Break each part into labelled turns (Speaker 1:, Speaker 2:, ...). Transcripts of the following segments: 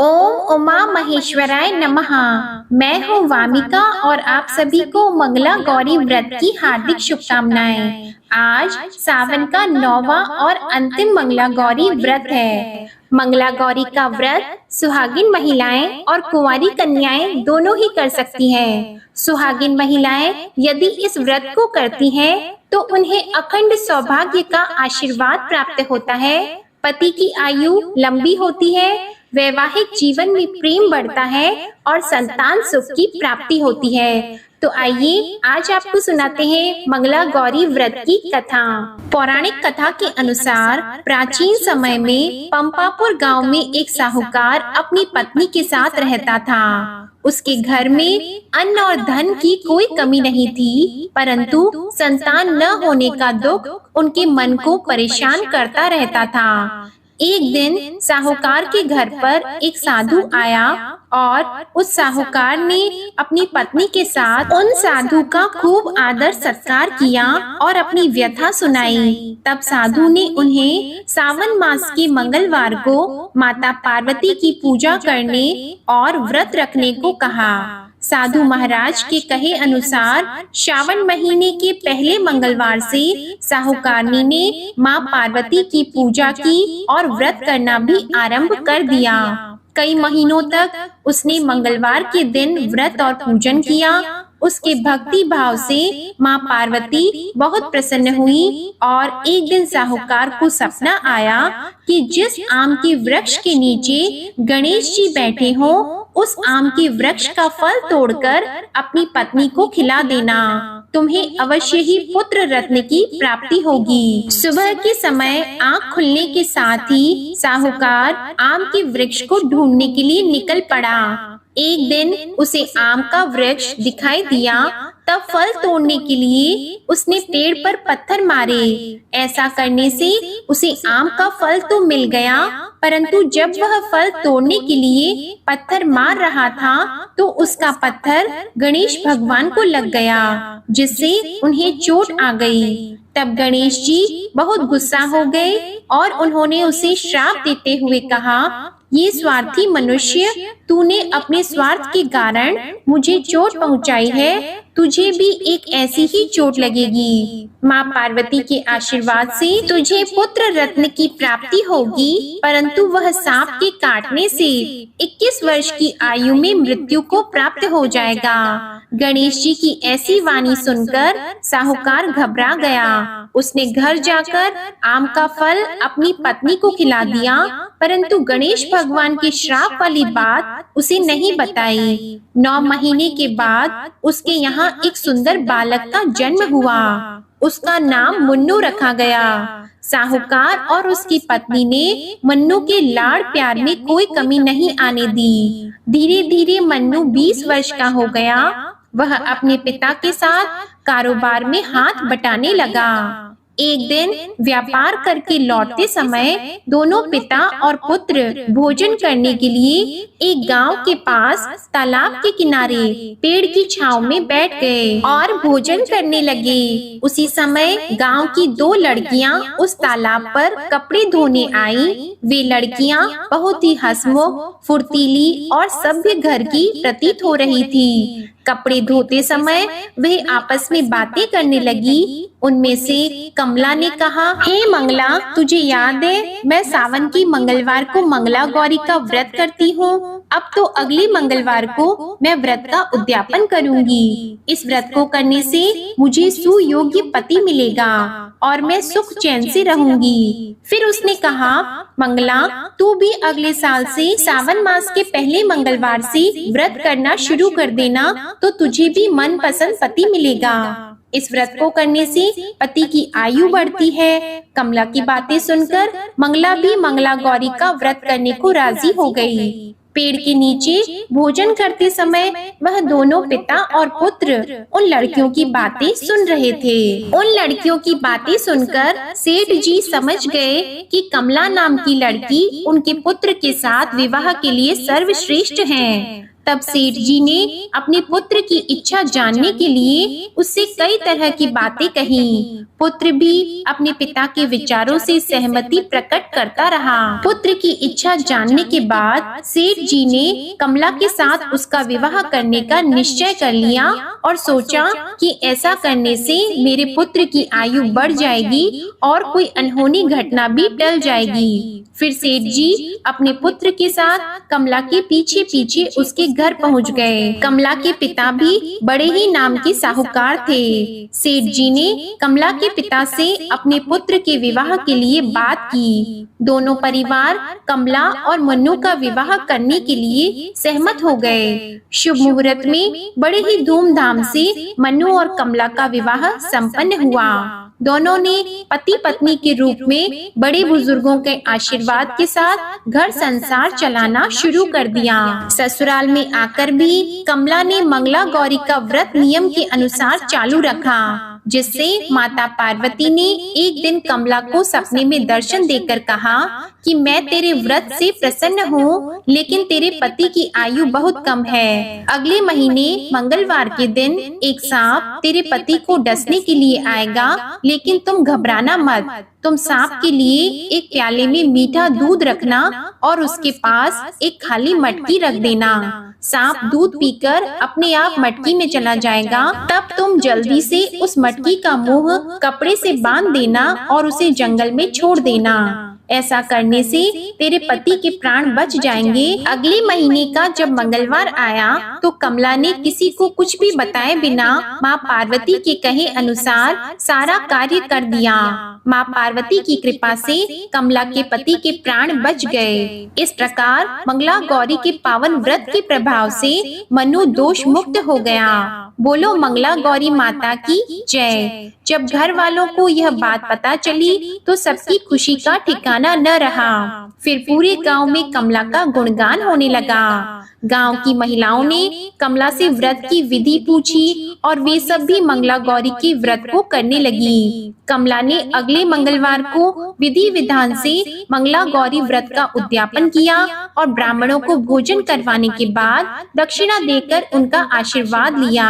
Speaker 1: ओम उमा महेश्वराय नमः। मैं हूँ वामिका और आप सभी को मंगला गौरी व्रत की हार्दिक शुभकामनाएं। आज सावन का 9वां और अंतिम मंगला गौरी व्रत है। मंगला गौरी का व्रत सुहागिन महिलाएं और कुंवारी कन्याएं दोनों ही कर सकती हैं। सुहागिन महिलाएं यदि इस व्रत को करती हैं तो उन्हें अखंड सौभाग्य का आशीर्वाद प्राप्त होता है, पति की आयु लंबी होती है, वैवाहिक जीवन में प्रेम बढ़ता है और संतान सुख की प्राप्ति होती है। तो आइए आज आपको सुनाते हैं मंगला गौरी व्रत की कथा। पौराणिक कथा के अनुसार प्राचीन समय में पंपापुर गांव में एक साहूकार अपनी पत्नी के साथ रहता था। उसके घर में अन्न और धन की कोई कमी नहीं थी, परंतु संतान न होने का दुख उनके मन को परेशान करता रहता था। एक दिन साहूकार के घर पर एक साधु आया और उस साहूकार ने अपनी पत्नी के साथ उन साधु का खूब आदर सत्कार किया और अपनी व्यथा सुनाई। तब साधु ने उन्हें सावन मास के मंगलवार को माता पार्वती की पूजा करने और व्रत रखने को कहा। साधु महाराज के कहे अनुसार श्रावण महीने के पहले मंगलवार से साहूकारनी ने मां पार्वती की पूजा की और व्रत करना भी आरंभ कर दिया। कई महीनों तक उसने मंगलवार के दिन व्रत और पूजन किया। उसके भक्ति भाव से मां पार्वती बहुत प्रसन्न हुई और एक दिन साहूकार को सपना आया कि जिस आम के वृक्ष के नीचे गणेश जी बैठे हों, उस आम के वृक्ष का फल तोड़कर अपनी पत्नी को खिला देना, तुम्हें अवश्य ही पुत्र रत्न की प्राप्ति होगी। सुबह के समय आँख खुलने के साथ ही साहूकार आम के वृक्ष को ढूंढने के लिए निकल पड़ा। एक दिन उसे आम का वृक्ष दिखाई दिया, तब फल तोड़ने के लिए उसने पेड़ पर पत्थर मारे। ऐसा करने से उसे आम का फल तो मिल गया, परंतु जब वह फल तोड़ने के लिए पत्थर मार रहा था तो उसका पत्थर गणेश भगवान को लग गया, जिससे उन्हें चोट आ गई। तब गणेश जी बहुत गुस्सा हो गए और उन्होंने उसे श्राप देते हुए कहा, ये स्वार्थी मनुष्य, तूने अपने स्वार्थ के कारण मुझे चोट पहुंचाई है, तुझे भी एक ऐसी ही चोट लगेगी। माँ पार्वती के आशीर्वाद से तुझे पुत्र रत्न की प्राप्ति होगी, परंतु वह सांप के काटने से 21 वर्ष की आयु में मृत्यु को प्राप्त हो जाएगा। गणेश जी की ऐसी वाणी सुनकर साहूकार घबरा गया। उसने घर जाकर आम का फल अपनी पत्नी को खिला दिया, परंतु गणेश भगवान के श्राप वाली बात उसे नहीं बताई। 9 महीने के बाद उसके यहाँ एक सुंदर बालक का जन्म हुआ। उसका नाम मुन्नू रखा गया। साहूकार और उसकी पत्नी ने मन्नू के लाड़ प्यार में कोई कमी नहीं आने दी। धीरे धीरे मन्नू 20 वर्ष का हो गया। वह अपने पिता के साथ कारोबार में हाथ बटाने लगा। एक दिन व्यापार करके लौटते समय दोनों पिता और पुत्र भोजन करने के लिए एक गांव के पास तालाब के किनारे पेड़ की छांव में बैठ गए और भोजन करने लगे। उसी समय गांव की 2 लड़कियां उस तालाब पर कपड़े धोने आई। वे लड़कियां बहुत ही हंसमुख, फुर्तीली और सभ्य घर की प्रतीत हो रही थी। कपड़े धोते समय वे आपस में बातें करने लगी। उनमें से कमला ने कहा, हे मंगला, तुझे याद है मैं सावन की मंगलवार को मंगला गौरी का व्रत करती हूँ। अब तो अगले मंगलवार को मैं व्रत का उद्यापन करूंगी। इस व्रत को करने से मुझे सुयोग्य पति मिलेगा और मैं सुख चैन से रहूंगी। फिर उसने कहा, मंगला, तू भी अगले साल से सावन मास के पहले मंगलवार से व्रत करना शुरू कर देना, तो तुझे भी मन पसंद पति मिलेगा। इस व्रत को करने से पति की आयु बढ़ती है। कमला की बातें सुनकर मंगला भी मंगला गौरी का व्रत करने को राजी हो गई। पेड़ के नीचे भोजन करते समय वह दोनों पिता और पुत्र उन लड़कियों की बातें सुन रहे थे। उन लड़कियों की बातें सुनकर सेठ जी समझ गए कि कमला नाम की लड़की उनके पुत्र के साथ विवाह के लिए सर्वश्रेष्ठ है। तब सेठ जी ने अपने पुत्र की इच्छा जानने के लिए उससे कई तरह की बातें कही। पुत्र भी अपने पिता के विचारों से सहमति प्रकट करता रहा। पुत्र की इच्छा जानने के बाद सेठ जी ने कमला के साथ उसका विवाह करने का निश्चय कर लिया और सोचा कि ऐसा करने से मेरे पुत्र की आयु बढ़ जाएगी और कोई अनहोनी घटना भी टल जाएगी। फिर सेठ जी अपने पुत्र के साथ कमला के पीछे पीछे उसके घर पहुंच गए। कमला के पिता भी बड़े ही नाम के साहूकार थे। सेठ जी ने कमला के पिता से अपने पुत्र के विवाह के लिए बात की। दोनों परिवार कमला और मन्नू का विवाह करने के लिए सहमत हो गए। शुभ मुहूर्त में बड़े ही धूमधाम से मन्नू और कमला का विवाह संपन्न हुआ। दोनों ने पति पत्नी के रूप में बड़े बुजुर्गों के आशीर्वाद के साथ घर संसार चलाना शुरू कर दिया। ससुराल में आकर भी कमला ने मंगला गौरी का व्रत नियम के अनुसार चालू रखा, जिससे माता पार्वती ने एक दिन कमला को सपने में दर्शन देकर कहा कि मैं तेरे व्रत से प्रसन्न हूँ, लेकिन तेरे पति की आयु बहुत कम है। अगले महीने मंगलवार के दिन एक सांप तेरे पति को डसने के लिए आएगा, लेकिन तुम घबराना मत। तुम सांप के लिए एक प्याले में मीठा दूध रखना और उसके पास एक खाली मटकी रख देना। सांप दूध पीकर अपने आप मटकी में चला जाएगा। तब तुम जल्दी से उस मटकी का मुंह कपड़े से बांध देना और उसे जंगल में छोड़ देना। ऐसा करने से तेरे पति के प्राण बच जाएंगे। अगले महीने का जब मंगलवार आया तो कमला ने किसी को कुछ भी बताए बिना माँ पार्वती के कहे अनुसार सारा कार्य कर दिया। माँ पार्वती की कृपा से कमला के पति के प्राण बच गए। इस प्रकार मंगला गौरी के पावन व्रत के प्रभाव से मनु दोष मुक्त हो गया। बोलो मंगला गौरी माता की जय। जब घर वालों को यह बात पता चली तो सबकी खुशी का ठिकाना न रहा। फिर पूरे गांव में कमला का गुणगान होने लगा। गांव की महिलाओं ने कमला से व्रत की विधि पूछी और वे सब भी मंगला गौरी के व्रत को करने लगी। कमला ने अगले मंगलवार को विधि विधान से मंगला गौरी व्रत का उद्यापन किया और ब्राह्मणों को भोजन करवाने के बाद दक्षिणा देकर उनका आशीर्वाद लिया।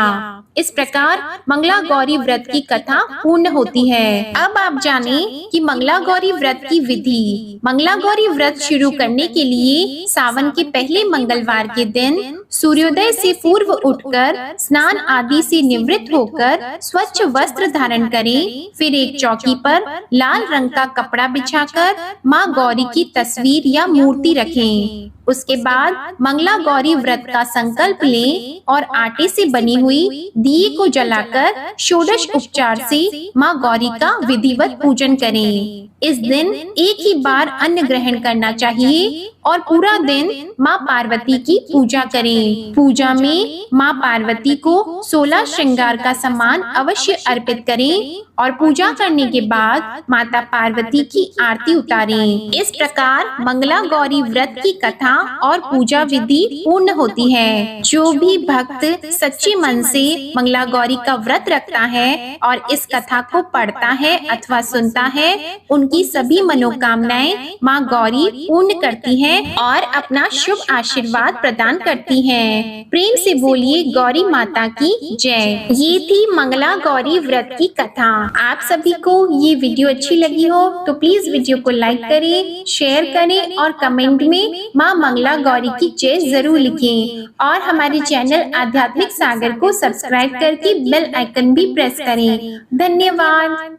Speaker 1: इस प्रकार मंगला गौरी व्रत की कथा पूर्ण होती है। अब आप जाने कि मंगला गौरी व्रत की विधि। मंगला गौरी व्रत शुरू करने के लिए सावन के पहले मंगलवार के दिन सूर्योदय से पूर्व उठकर स्नान आदि से निवृत्त होकर स्वच्छ वस्त्र धारण करें। फिर एक चौकी पर लाल रंग का कपड़ा बिछाकर माँ गौरी की तस्वीर या मूर्ति रखें। उसके बाद मंगला गौरी व्रत का संकल्प लें और आटे से बनी हुई दिए को जलाकर षोडश उपचार से माँ गौरी का विधिवत पूजन करें। इस दिन एक ही बार अन्न ग्रहण करना चाहिए और पूरा दिन माँ पार्वती की पूजा करें। पूजा में माँ पार्वती को 16 श्रृंगार का सामान अवश्य अर्पित करें और पूजा करने के बाद माता पार्वती की आरती उतारें। इस प्रकार मंगला गौरी व्रत की कथा और पूजा विधि पूर्ण होती है। जो भी भक्त सच्चे मन से मंगला गौरी का व्रत रखता है और इस कथा को पढ़ता है अथवा सुनता है, उनकी सभी मनोकामनाएं माँ गौरी पूर्ण करती हैं और अपना शुभ आशीर्वाद प्रदान करती हैं। प्रेम से बोलिए गौरी माता की जय। ये थी मंगला गौरी व्रत की कथा। आप सभी को ये वीडियो अच्छी लगी हो तो प्लीज वीडियो को लाइक करें, शेयर करें और कमेंट में माँ मंगला गौरी की जय जरूर लिखें और हमारे चैनल आध्यात्मिक सागर को सब्सक्राइब करके बेल आइकन भी प्रेस करें। धन्यवाद।